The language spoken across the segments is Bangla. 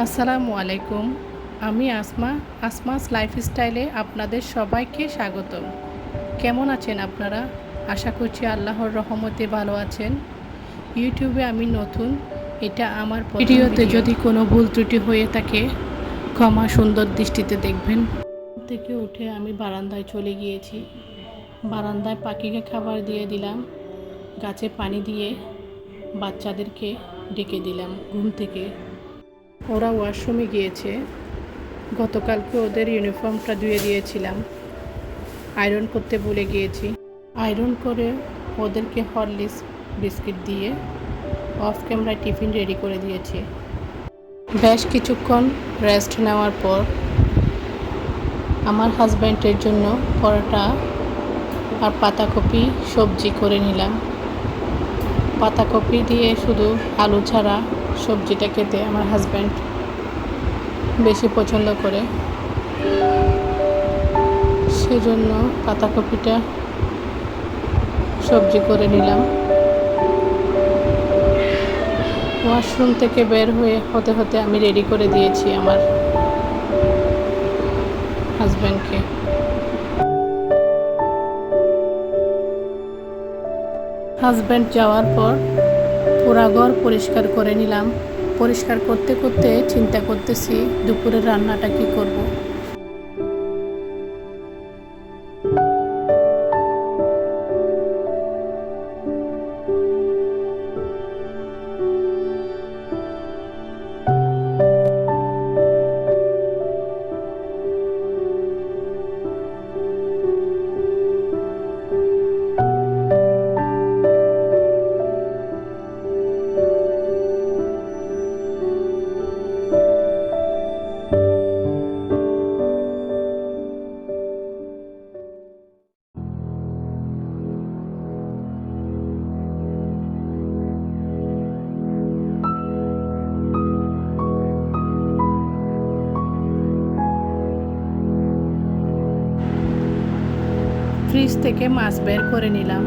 আসসালামু আলাইকুম। আমি আসমাস লাইফস্টাইলে আপনাদের সবাইকে স্বাগতম। কেমন আছেন আপনারা? আশা করছি আল্লাহর রহমতে ভালো আছেন। ইউটিউবে আমি নতুন, এটা আমার ভিডিওতে যদি কোনো ভুল ত্রুটি হয়ে থাকে ক্ষমা সুন্দর দৃষ্টিতে দেখবেন। থেকে উঠে আমি বারান্দায় চলে গিয়েছি। বারান্দায় পাখিকে খাবার দিয়ে দিলাম, গাছে পানি দিয়ে বাচ্চাদেরকে ডেকে দিলাম ঘুম থেকে। ওরা ওয়াশরুমে গিয়েছে। গতকালকে ওদের ইউনিফর্মটা ধুয়ে দিয়েছিলাম, আয়রন করতে ভুলে গিয়েছি। আয়রন করে ওদেরকে হরলিক্স বিস্কিট দিয়ে অফ ক্যামেরায় টিফিন রেডি করে দিয়েছি। বেশ কিছুক্ষণ রেস্ট নেওয়ার পর আমার হাজব্যান্ডের জন্য পরোটা আর পাতাকপি সবজি করে নিলাম। পাতাকপি দিয়ে শুধু আলু ছাড়া সবজিটা খেতে আমার হাজব্যান্ড বেশি পছন্দ করে, সেজন্য পাতাকপিটা সবজি করে নিলাম। ওয়াশরুম থেকে বের হতে হতে আমি রেডি করে দিয়েছি আমার হাজব্যান্ডকে। হাজব্যান্ড যাওয়ার পর পুরা ঘর পরিষ্কার করে নিলাম। পরিষ্কার করতে করতে চিন্তা করতেছি দুপুরের রান্নাটা কি করব। ফ্রিজ থেকে মাছ বের করে নিলাম।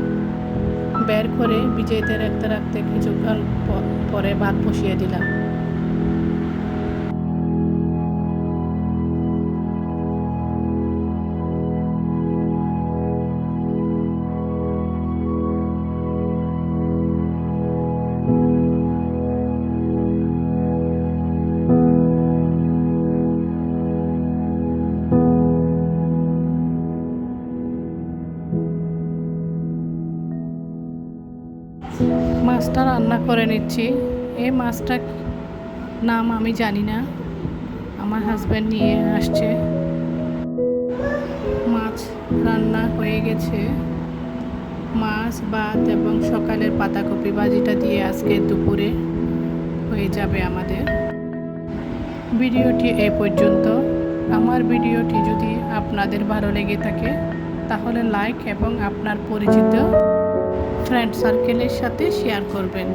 বের করে ভিজাইতে রাখতে রাখতে কিছুক্ষণ পরে ভাত বসিয়ে দিলাম। মাছটা রান্না করে নিচ্ছি। এই মাছটা নাম আমি জানি না, আমার হাজব্যান্ড নিয়ে আসছে। মাছ রান্না হয়ে গেছে। মাছ, ভাত এবং সকালের পাতাকপি ভাজিটা দিয়ে আজকে দুপুরে হয়ে যাবে আমাদের। ভিডিওটি এই পর্যন্ত। আমার ভিডিওটি যদি আপনাদের ভালো লেগে থাকে তাহলে লাইক এবং আপনার পরিচিত ফ্রেন্ড সার্কেলের সাথে শেয়ার করবেন।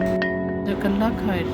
জাযাকাল্লাহ খায়ের।